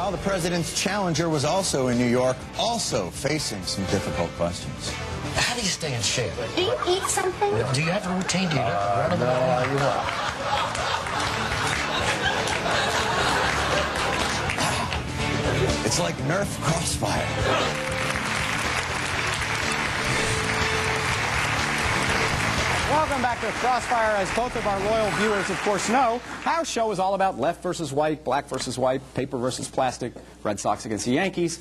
Meanwhile, the president's challenger was also in New York, also facing some difficult questions. How do you stay in shape? Do you eat something? Do you have a routine? Do you have to run It's like Nerf Crossfire. Welcome back to Crossfire. As both of our loyal viewers, of course, know, our show is all about left versus white, black versus white, paper versus plastic, Red Sox against the Yankees.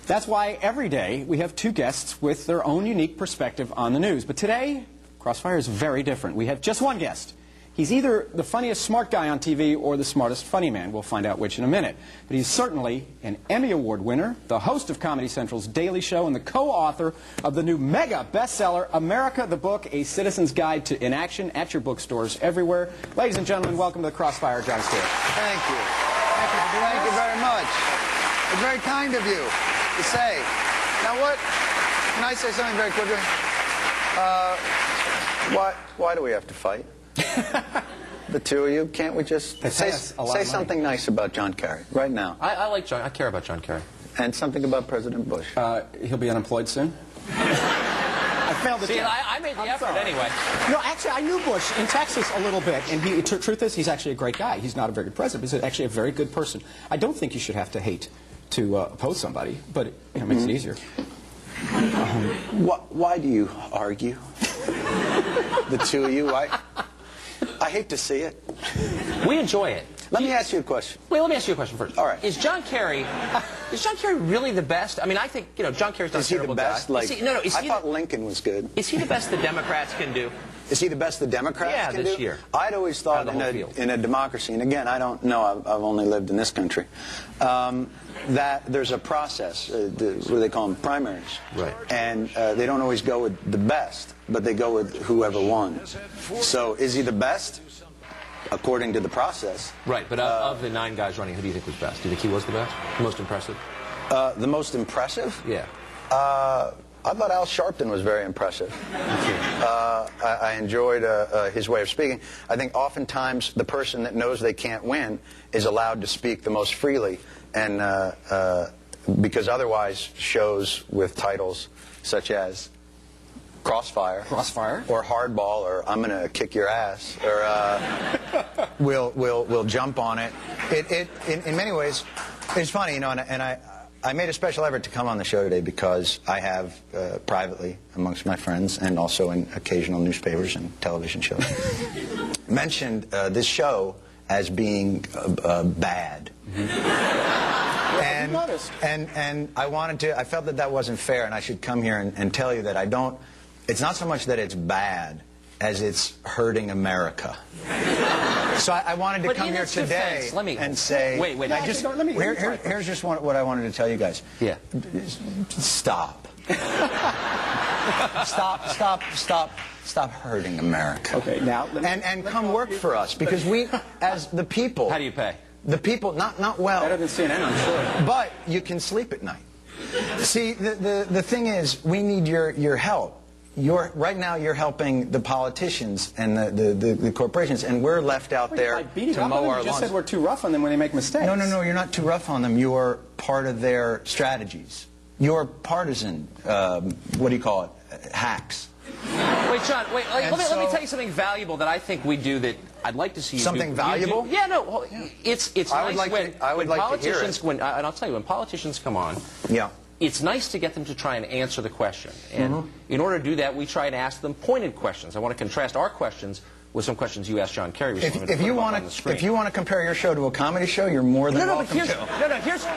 That's why every day we have two guests with their own unique perspective on the news. But today, Crossfire is very different. We have just one guest. He's either the funniest smart guy on TV or the smartest funny man. We'll find out which in a minute. But he's certainly an Emmy Award winner, the host of Comedy Central's Daily Show, and the co-author of the new mega bestseller, America the Book, A Citizen's Guide to Inaction, at your bookstores everywhere. Ladies and gentlemen, welcome to the Crossfire, Jon Stewart. Thank you. Thank you very much. It's very kind of you to say. Now what, can I say something very quickly? Why do we have to fight? The two of you, can't we just say something nice about John Kerry right now? I like John. I care about John Kerry. And something about President Bush. He'll be unemployed soon. I failed the test. I made the effort anyway. No, actually, I knew Bush in Texas a little bit, and truth is, he's actually a great guy. He's not a very good president, but he's actually a very good person. I don't think you should have to hate to oppose somebody, but it makes it easier. Why do you argue? The two of you, I hate to see it. We enjoy it. Let me ask you a question. Wait, let me ask you a question first. All right. Is John Kerry really the best? I mean, I think, John Kerry's not a terrible guy. Is he the best? I thought Lincoln was good. Is he the best the Democrats can do? Is he the best the Democrats can do? Yeah, this year. I'd always thought in a democracy, and again, I don't know, I've only lived in this country, that there's a process, what do they call them, primaries. Right. And they don't always go with the best, but they go with whoever won. So is he the best? According to the process. Right, but of the 9 guys running, who do you think was best? Do you think he was the best? The most impressive? The most impressive? Yeah. I thought Al Sharpton was very impressive. I enjoyed his way of speaking. I think oftentimes the person that knows they can't win is allowed to speak the most freely, and because otherwise shows with titles such as Crossfire, or Hardball, or I'm going to kick your ass, or we'll jump on it. In many ways, it's funny, and I made a special effort to come on the show today because I have privately amongst my friends and also in occasional newspapers and television shows mentioned this show as being bad. And I felt that wasn't fair, and I should come here and tell you that I don't. It's not so much that it's bad as it's hurting America. So I wanted to come here today and say... Wait. Here's just what I wanted to tell you guys. Yeah. Stop. Stop hurting America. Okay, now... And come work for us, because we, as the people... How do you pay? The people, not well. Better than CNN, I'm sure. But you can sleep at night. See, the thing is, we need your help. Right now you're helping the politicians and the corporations, and we're left out there to mow our lawns. You just said we're too rough on them when they make mistakes. No, you're not too rough on them. You're part of their strategies. You're partisan, what do you call it, hacks. Wait, John, let me tell you something valuable that I think we do that I'd like to see you do. Something valuable? Yeah, no, it's nice I would like to hear it. And I'll tell you, when politicians come on, yeah, it's nice to get them to try and answer the question. And in order to do that, we try and ask them pointed questions. I want to contrast our questions with some questions you asked John Kerry. If you want to compare your show to a comedy show, you're more than welcome to.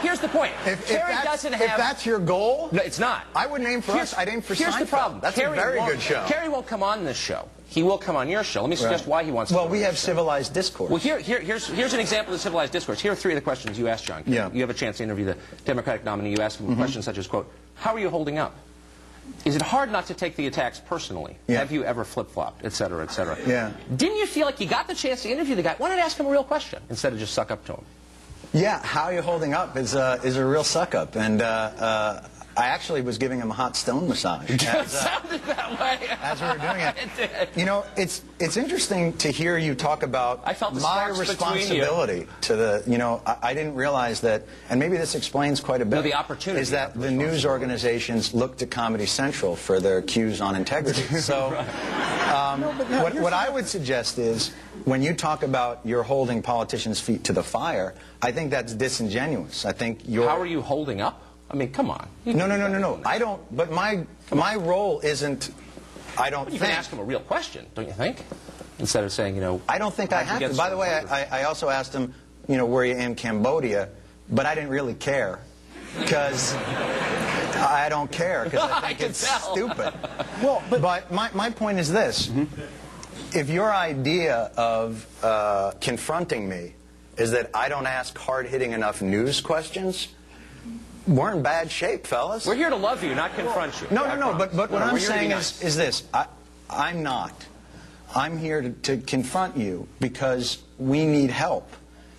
Here's the point. If that's your goal, no, it's not. I wouldn't aim for us. I'd aim for Seinfeld. Here's the problem. That's a very good show. Kerry won't come on this show. He will come on your show. Let me suggest why he wants to. Well, we have civilized discourse. Well, here's an example of civilized discourse. Here are 3 of the questions you asked John Kerry. Yeah. You have a chance to interview the Democratic nominee. You ask him questions such as, quote, how are you holding up? Is it hard not to take the attacks personally? Yeah. Have you ever flip-flopped, et cetera, et cetera? Yeah. Didn't you feel like you got the chance to interview the guy? Why not ask him a real question instead of just suck up to him? Yeah, how are you holding up is a real suck-up. And I actually was giving him a hot stone massage. It sounded that way. As we were doing it. It did. You know, it's interesting to hear you talk about I felt the my sparks responsibility to the, you know, I didn't realize that, and maybe this explains quite a bit. No, the opportunity. Is that the news organizations look to Comedy Central for their cues on integrity. So what I would suggest is, when you talk about you're holding politicians' feet to the fire, I think that's disingenuous. I think you're... How are you holding up? I mean, come on. No. I don't. But my role isn't. I don't. You can ask him a real question, don't you think? Instead of saying, you know. I don't think I have to. By the way, I also asked him, you know, were you in Cambodia? But I didn't really care, because I don't care, because I think it's stupid. Well, but my point is this: if your idea of confronting me is that I don't ask hard-hitting enough news questions, we're in bad shape, fellas. We're here to love you, not confront you. No. But what I'm saying is this. I'm not. I'm here to confront you because we need help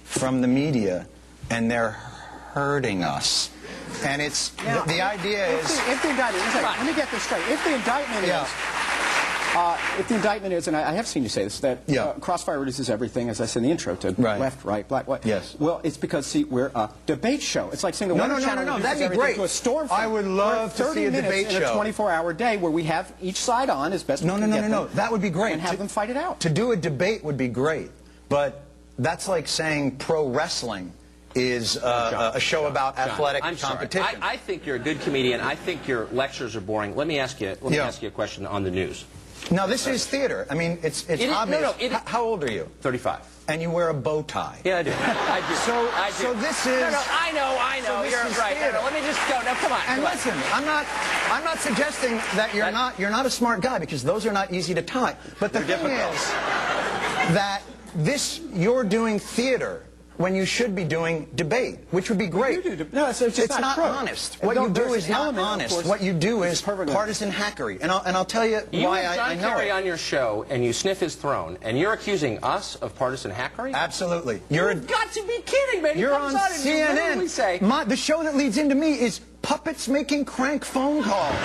from the media, and they're hurting us. And it's the idea is... If the indictment... Let me get this straight. If the indictment is... if the indictment is, and I have seen you say this, that Crossfire reduces everything, as I said in the intro, to left, right, black, white. Yes. Well, it's because, see, we're a debate show. It's like saying the Weather Channel reduces that'd be everything great. to a storm front. I would love to see a debate show. In a 24-hour day where we have each side on as best we can get them. That would be great. And have them fight it out. To do a debate would be great, but that's like saying pro wrestling is a show about athletic competition. I think you're a good comedian. I think your lectures are boring. Let me ask you a question on the news. Now, this is theater. I mean, it's obvious. How old are you? 35. And you wear a bow tie. Yeah, I do. I do. So this is... No, I know. So you're right. No, let me just go. No, come on. And listen, I'm not suggesting that you're not a smart guy, because those are not easy to tie. But the thing is that you're doing theater when you should be doing debate, which would be great. No, it's not honest. What you do is not honest. What you do is partisan hackery. And I'll tell you why I know it. You have John Kerry on your show, and you sniff his throne, and you're accusing us of partisan hackery? Absolutely. You've got to be kidding, man. You're on CNN. The show that leads into me is puppets making crank phone calls.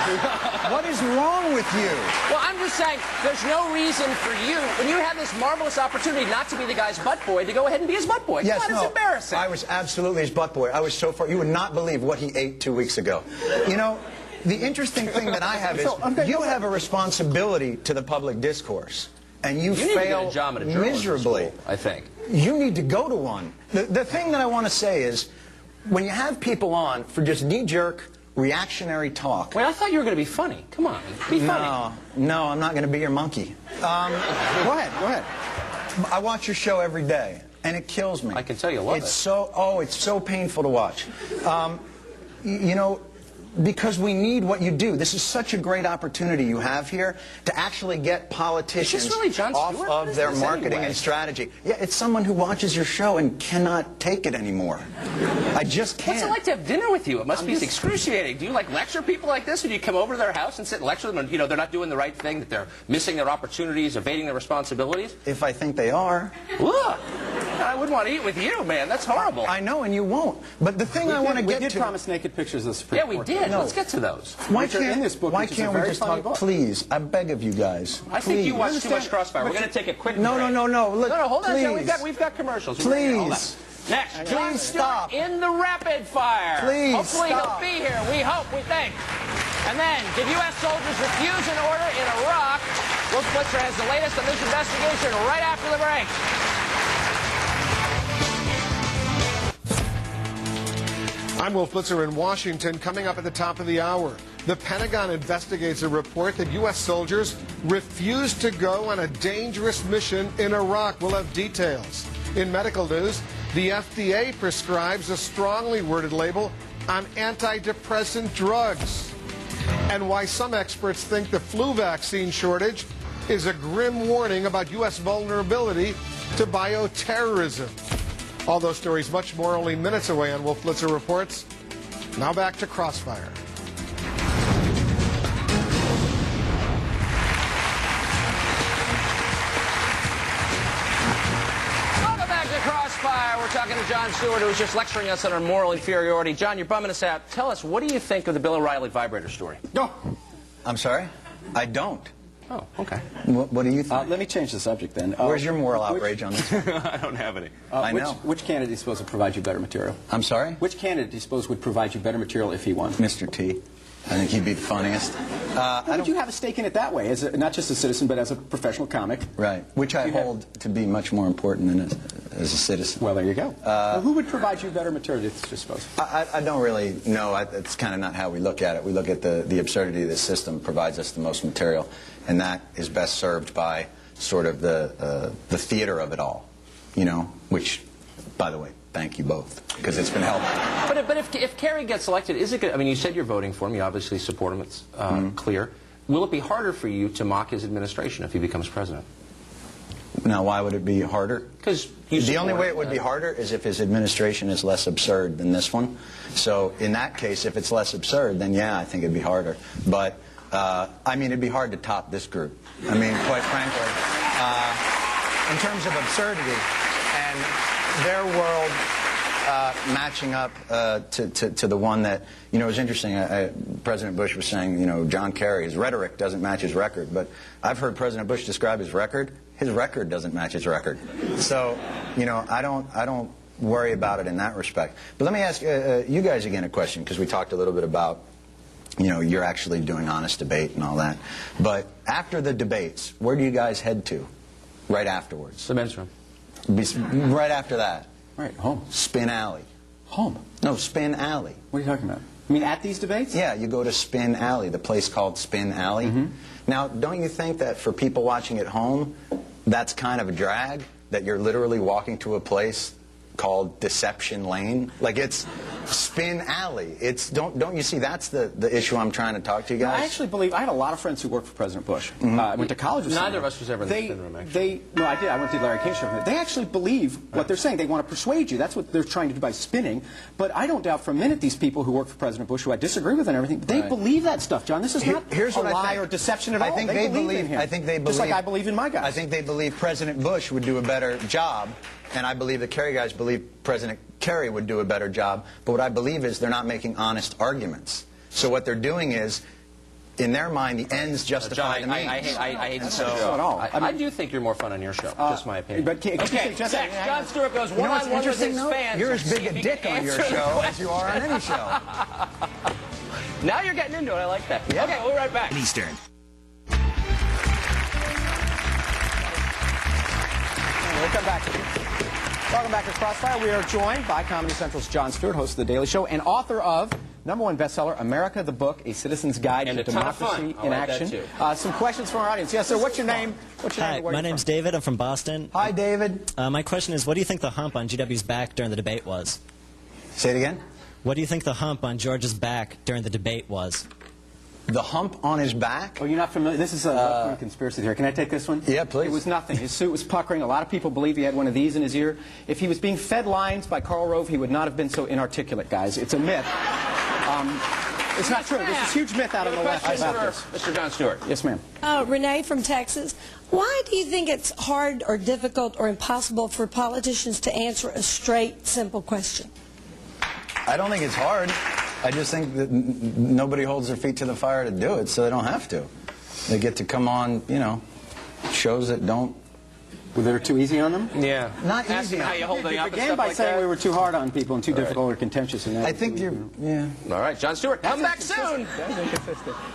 What is wrong with you? Well, I'm just saying, there's no reason for you, when you have this marvelous opportunity not to be the guy's butt boy, to go ahead and be his butt boy. Yes, It's embarrassing. I was absolutely his butt boy. I was so far. You would not believe what he ate 2 weeks ago. You know, the interesting thing that I have is you have a responsibility to the public discourse, and you fail miserably. School, I think. You need to go to one. The thing that I want to say is, when you have people on for just knee-jerk, reactionary talk... Wait, I thought you were going to be funny. Come on, be funny. No, I'm not going to be your monkey. Go ahead. I watch your show every day, and it kills me. I can tell you love it. It's so painful to watch. You know, because we need what you do. This is such a great opportunity you have here to actually get politicians off of their marketing and strategy. Yeah, it's someone who watches your show and cannot take it anymore. I just can't. What's it like to have dinner with you? It must be excruciating. Do you like lecture people like this? Or do you come over to their house and sit and lecture them? And, you know, they're not doing the right thing, that they're missing their opportunities, evading their responsibilities? If I think they are. Look, I wouldn't want to eat with you, man. That's horrible. I know, and you won't. But the thing I want to get to... We did promise naked pictures of the Supreme Court. Yeah, we did. No. Let's get to those. Why can't we just talk? Please, I beg of you guys. I think you watch too much Crossfire. We're going to take a quick break. No. Look, hold on. We've got commercials. Please. Next, Please stop. In the rapid fire. Please Hopefully stop. he'll be here. We hope. We think. And then, did U.S. soldiers refuse an order in Iraq? Will Blitzer has the latest on this investigation right after the break. I'm Wolf Blitzer in Washington. Coming up at the top of the hour, the Pentagon investigates a report that U.S. soldiers refused to go on a dangerous mission in Iraq. We'll have details. In medical news, the FDA prescribes a strongly worded label on antidepressant drugs. And why some experts think the flu vaccine shortage is a grim warning about U.S. vulnerability to bioterrorism. All those stories, much more, only minutes away on Wolf Blitzer Reports. Now back to Crossfire. Welcome back to Crossfire. We're talking to Jon Stewart, who was just lecturing us on our moral inferiority. John, you're bumming us out. Tell us, what do you think of the Bill O'Reilly vibrator story? No. I'm sorry? I don't. Oh, okay. What do you think? Let me change the subject then. Where's your moral outrage on this? I don't have any. I know. Which candidate do you suppose would provide you better material? I'm sorry? Which candidate do you suppose would provide you better material if he won? Mr. T. I think he'd be the funniest. How would you have a stake in it that way, as not just a citizen, but as a professional comic? Right. Which I hold to be much more important than as a citizen. Well, there you go. Well, who would provide you better material, do you suppose? I don't really know. It's kind of not how we look at it. We look at the absurdity of the system provides us the most material, and that is best served by sort of the theater of it all, you know, which, by the way, thank you both, because it's been helpful. But if Kerry gets elected, is it good? I mean, you said you're voting for him. You obviously support him. It's clear. Will it be harder for you to mock his administration if he becomes president? Now, why would it be harder? Because the only way it would be harder is if his administration is less absurd than this one. So in that case, if it's less absurd, then yeah, I think it'd be harder. But I mean, it'd be hard to top this group. I mean, quite frankly, in terms of absurdity and their world matching up to the one that, you know, it was interesting. President Bush was saying, you know, John Kerry, his rhetoric doesn't match his record. But I've heard President Bush describe his record. His record doesn't match his record. So, you know, I don't worry about it in that respect. But let me ask you guys again a question, because we talked a little bit about, you know, you're actually doing honest debate and all that. But after the debates, where do you guys head to right afterwards? The men's room. Right after that. Right, home. Spin Alley. Home? No, Spin Alley. What are you talking about? You mean at these debates? Yeah, you go to Spin Alley, the place called Spin Alley. Now, don't you think that for people watching at home, that's kind of a drag, that you're literally walking to a place called Deception Lane? Like, it's Spin Alley. It's don't you see, that's the issue I'm trying to talk to you guys? I actually believe, I had a lot of friends who worked for President Bush. I went to college with Neither of us was ever in the spin room, actually. No, I did. I went to Larry King show. They actually believe what they're saying. They want to persuade you. That's what they're trying to do by spinning. But I don't doubt for a minute these people who work for President Bush, who I disagree with and everything, they believe that stuff, John. This is not a lie or deception at all. I think they believe in him. I think they believe, just like I believe in my guys. I think they believe President Bush would do a better job, and I believe the Kerry guys believe President Kerry would do a better job. But what I believe is they're not making honest arguments. So what they're doing is, in their mind, the ends justify the means. I hate to so at all. I do think you're more fun on your show. Just my opinion. But okay, Jon Stewart goes one-on-one with his fans. You're as big a dick on your show as you are on any show. Now you're getting into it. I like that. Yeah. Okay, we'll be right back. Eastern. Welcome back. Welcome back to Crossfire. We are joined by Comedy Central's Jon Stewart, host of The Daily Show, and author of #1 bestseller, America the Book, A Citizen's Guide to Democracy in Action. Some questions from our audience. Yes, sir. What's your name? Hi, my name's David. I'm from Boston. Hi, David. My question is, what do you think the hump on GW's back during the debate was? Say it again. What do you think the hump on George's back during the debate was? The hump on his back? Oh, you're not familiar? This is a conspiracy theory. Can I take this one? Yeah, please. It was nothing. His suit was puckering. A lot of people believe he had one of these in his ear. If he was being fed lines by Karl Rove, he would not have been so inarticulate, guys. It's a myth. It's not true. There's this huge myth out on the left about this. Mr. Jon Stewart. Yes, ma'am. Renee from Texas. Why do you think it's hard or difficult or impossible for politicians to answer a straight, simple question? I don't think it's hard. I just think that nobody holds their feet to the fire to do it, so they don't have to. They get to come on, you know, shows that don't. Were they too easy on them? Yeah. Not Asking easy. how you hold it up and began stuff by like saying that. we were too hard on people and too difficult or contentious. And I think you're, yeah. All right, Jon Stewart, come back soon.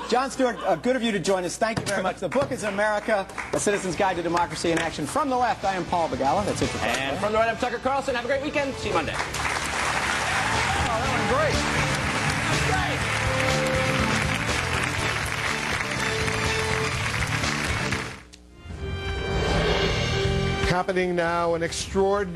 Jon Stewart, good of you to join us. Thank you very much. The book is America, A Citizen's Guide to Democracy in Action. From the left, I am Paul Begala. That's it for Crossfire. And from the right, I'm Tucker Carlson. Have a great weekend. See you Monday. Oh, that went great. Happening now, an extraordinary